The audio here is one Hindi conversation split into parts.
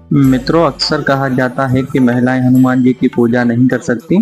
मित्रों, अक्सर कहा जाता है कि महिलाएं हनुमान जी की पूजा नहीं कर सकती।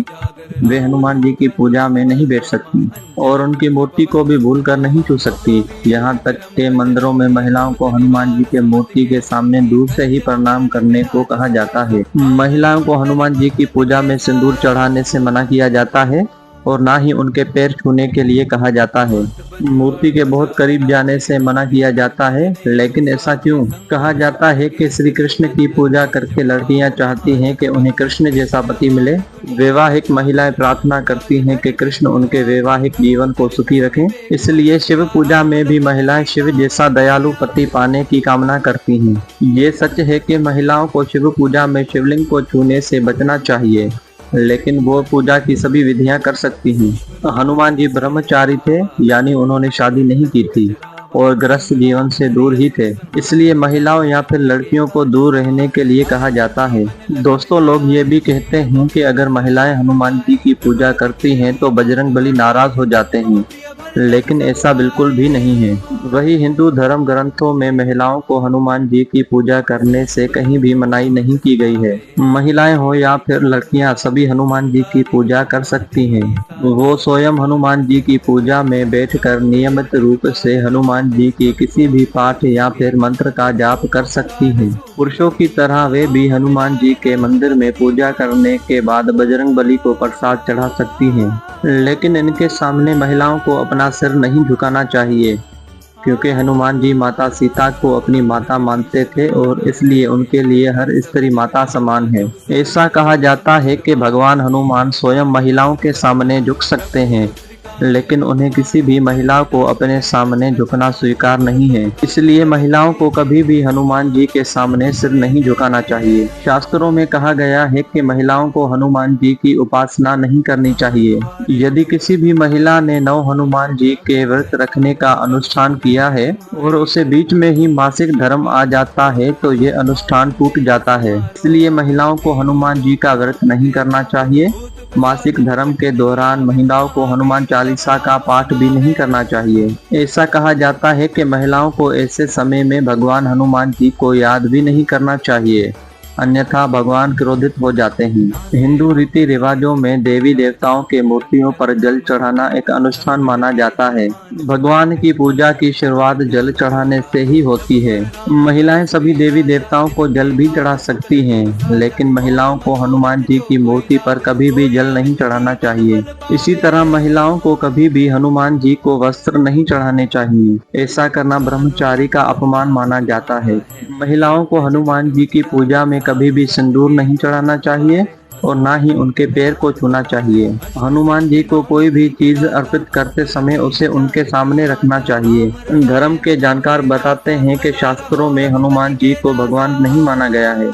वे हनुमान जी की पूजा में नहीं बैठ सकती और उनकी मूर्ति को भी भूल कर नहीं छू सकती। यहाँ तक के मंदिरों में महिलाओं को हनुमान जी के मूर्ति के सामने दूर से ही प्रणाम करने को कहा जाता है। महिलाओं को हनुमान जी की पूजा में सिंदूर चढ़ाने से मना किया जाता है और ना ही उनके पैर छूने के लिए कहा जाता है। मूर्ति के बहुत करीब जाने से मना किया जाता है, लेकिन ऐसा क्यों? कहा जाता है कि श्री कृष्ण की पूजा करके लड़कियां चाहती हैं कि उन्हें कृष्ण जैसा पति मिले। वैवाहिक महिलाएं प्रार्थना करती हैं कि कृष्ण उनके वैवाहिक जीवन को सुखी रखें। इसलिए शिव पूजा में भी महिलाएं शिव जैसा दयालु पति पाने की कामना करती हैं। ये सच है कि महिलाओं को शिव पूजा में शिवलिंग को छूने से बचना चाहिए, लेकिन वो पूजा की सभी विधियां कर सकती हैं। हनुमान जी ब्रह्मचारी थे, यानी उन्होंने शादी नहीं की थी और गृहस्थ जीवन से दूर ही थे। इसलिए महिलाओं या फिर लड़कियों को दूर रहने के लिए कहा जाता है। दोस्तों, लोग ये भी कहते हैं कि अगर महिलाएं हनुमान जी की पूजा करती हैं तो बजरंग बली नाराज हो जाते हैं, लेकिन ऐसा बिल्कुल भी नहीं है। वही हिंदू धर्म ग्रंथों में महिलाओं को हनुमान जी की पूजा करने से कहीं भी मनाही नहीं की गई है। महिलाएं हो या फिर लड़कियां सभी हनुमान जी की पूजा कर सकती हैं। वो स्वयं हनुमान जी की पूजा में बैठकर नियमित रूप से हनुमान जी की किसी भी पाठ या फिर मंत्र का जाप कर सकती हैं। पुरुषों की तरह वे भी हनुमान जी के मंदिर में पूजा करने के बाद बजरंग बली को प्रसाद चढ़ा सकती हैं, लेकिन इनके सामने महिलाओं को अपना सिर नहीं झुकाना चाहिए, क्योंकि हनुमान जी माता सीता को अपनी माता मानते थे और इसलिए उनके लिए हर स्त्री माता समान है। ऐसा कहा जाता है कि भगवान हनुमान स्वयं महिलाओं के सामने झुक सकते हैं, लेकिन उन्हें किसी भी महिला को अपने सामने झुकना स्वीकार नहीं है। इसलिए महिलाओं को कभी भी हनुमान जी के सामने सिर नहीं झुकाना चाहिए। शास्त्रों में कहा गया है कि महिलाओं को हनुमान जी की उपासना नहीं करनी चाहिए। यदि किसी भी महिला ने नौ हनुमान जी के व्रत रखने का अनुष्ठान किया है और उसे बीच में ही मासिक धर्म आ जाता है तो ये अनुष्ठान टूट जाता है। इसलिए महिलाओं को हनुमान जी का व्रत नहीं करना चाहिए। मासिक धर्म के दौरान महिलाओं को हनुमान चालीसा का पाठ भी नहीं करना चाहिए। ऐसा कहा जाता है कि महिलाओं को ऐसे समय में भगवान हनुमान जी को याद भी नहीं करना चाहिए, अन्यथा भगवान क्रोधित हो जाते हैं। हिंदू रीति रिवाजों में देवी देवताओं के मूर्तियों पर जल चढ़ाना एक अनुष्ठान माना जाता है। भगवान की पूजा की शुरुआत जल चढ़ाने से ही होती है। महिलाएं सभी देवी देवताओं को जल भी चढ़ा सकती हैं, लेकिन महिलाओं को हनुमान जी की मूर्ति पर कभी भी जल नहीं चढ़ाना चाहिए। इसी तरह महिलाओं को कभी भी हनुमान जी को वस्त्र नहीं चढ़ाने चाहिए। ऐसा करना ब्रह्मचारी का अपमान माना जाता है। महिलाओं को हनुमान जी की पूजा में कभी भी सिंदूर नहीं चढ़ाना चाहिए और ना ही उनके पैर को छूना चाहिए। हनुमान जी को कोई भी चीज अर्पित करते समय उसे उनके सामने रखना चाहिए। धर्म के जानकार बताते हैं कि शास्त्रों में हनुमान जी को भगवान नहीं माना गया है,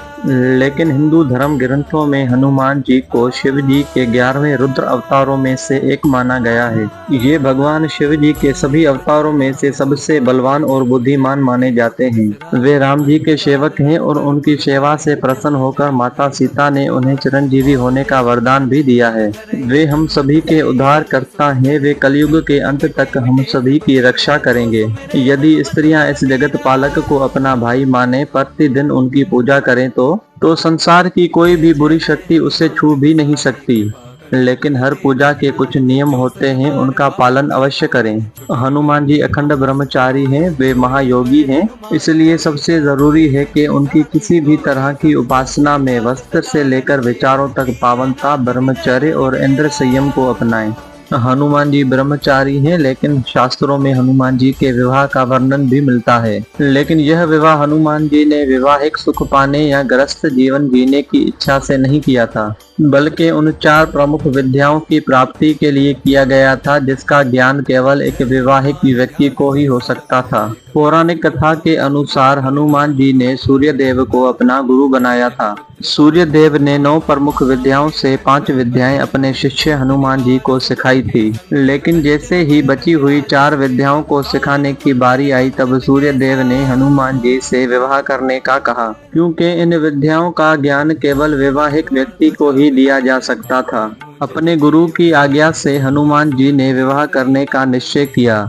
लेकिन हिंदू धर्म ग्रंथों में हनुमान जी को शिव जी के 11वें रुद्र अवतारों में से एक माना गया है। ये भगवान शिव जी के सभी अवतारों में से सबसे बलवान और बुद्धिमान माने जाते हैं। वे राम जी के सेवक हैं और उनकी सेवा से प्रसन्न होकर माता सीता ने उन्हें चिरंजीवी होने का वरदान भी दिया है। वे हम सभी के उद्धार करता है। वे कलयुग के अंत तक हम सभी की रक्षा करेंगे। यदि स्त्रियां इस जगत पालक को अपना भाई माने, प्रतिदिन उनकी पूजा करें तो संसार की कोई भी बुरी शक्ति उसे छू भी नहीं सकती। लेकिन हर पूजा के कुछ नियम होते हैं, उनका पालन अवश्य करें। हनुमान जी अखंड ब्रह्मचारी हैं, वे महायोगी हैं, इसलिए सबसे जरूरी है कि उनकी किसी भी तरह की उपासना में वस्त्र से लेकर विचारों तक पावनता, ब्रह्मचर्य और इंद्र संयम को अपनाएं। हनुमान जी ब्रह्मचारी हैं, लेकिन शास्त्रों में हनुमान जी के विवाह का वर्णन भी मिलता है। लेकिन यह विवाह हनुमान जी ने वैवाहिक सुख पाने या गृहस्थ जीवन जीने की इच्छा से नहीं किया था, बल्कि उन 4 प्रमुख विद्याओं की प्राप्ति के लिए किया गया था, जिसका ज्ञान केवल एक वैवाहिक व्यक्ति को ही हो सकता था। पौराणिक कथा के अनुसार हनुमान जी ने सूर्य देव को अपना गुरु बनाया था। सूर्य देव ने 9 प्रमुख विद्याओं से 5 विद्याएं अपने शिष्य हनुमान जी को सिखाई थी, लेकिन जैसे ही बची हुई 4 विद्याओं को सिखाने की बारी आई, तब सूर्य देव ने हनुमान जी से विवाह करने का कहा, क्योंकि इन विद्याओं का ज्ञान केवल वैवाहिक व्यक्ति को ही दिया जा सकता था। अपने गुरु की आज्ञा से हनुमान जी ने विवाह करने का निश्चय किया,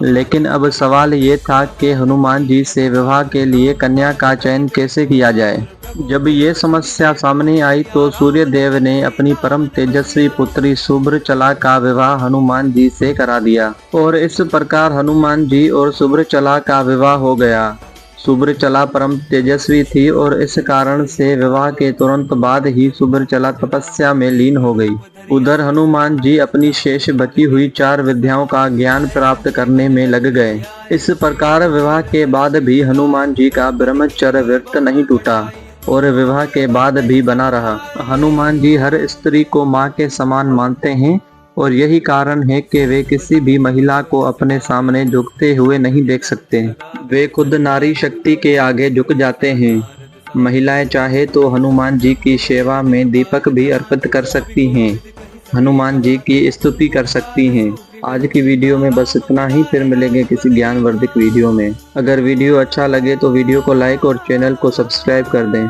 लेकिन अब सवाल ये था कि हनुमान जी से विवाह के लिए कन्या का चयन कैसे किया जाए। जब ये समस्या सामने आई तो सूर्य देव ने अपनी परम तेजस्वी पुत्री सुब्रचला का विवाह हनुमान जी से करा दिया और इस प्रकार हनुमान जी और सुब्रचला का विवाह हो गया। सुब्रचला परम तेजस्वी थी और इस कारण से विवाह के तुरंत बाद ही सुब्रचला तपस्या में लीन हो गई। उधर हनुमान जी अपनी शेष बची हुई 4 विद्याओं का ज्ञान प्राप्त करने में लग गए। इस प्रकार विवाह के बाद भी हनुमान जी का ब्रह्मचर्य व्रत नहीं टूटा और विवाह के बाद भी बना रहा। हनुमान जी हर स्त्री को माँ के समान मानते हैं और यही कारण है कि वे किसी भी महिला को अपने सामने झुकते हुए नहीं देख सकते। वे खुद नारी शक्ति के आगे झुक जाते हैं। महिलाएं चाहे तो हनुमान जी की सेवा में दीपक भी अर्पित कर सकती हैं, हनुमान जी की स्तुति कर सकती हैं। आज की वीडियो में बस इतना ही, फिर मिलेंगे किसी ज्ञानवर्धक वीडियो में। अगर वीडियो अच्छा लगे तो वीडियो को लाइक और चैनल को सब्सक्राइब कर दें।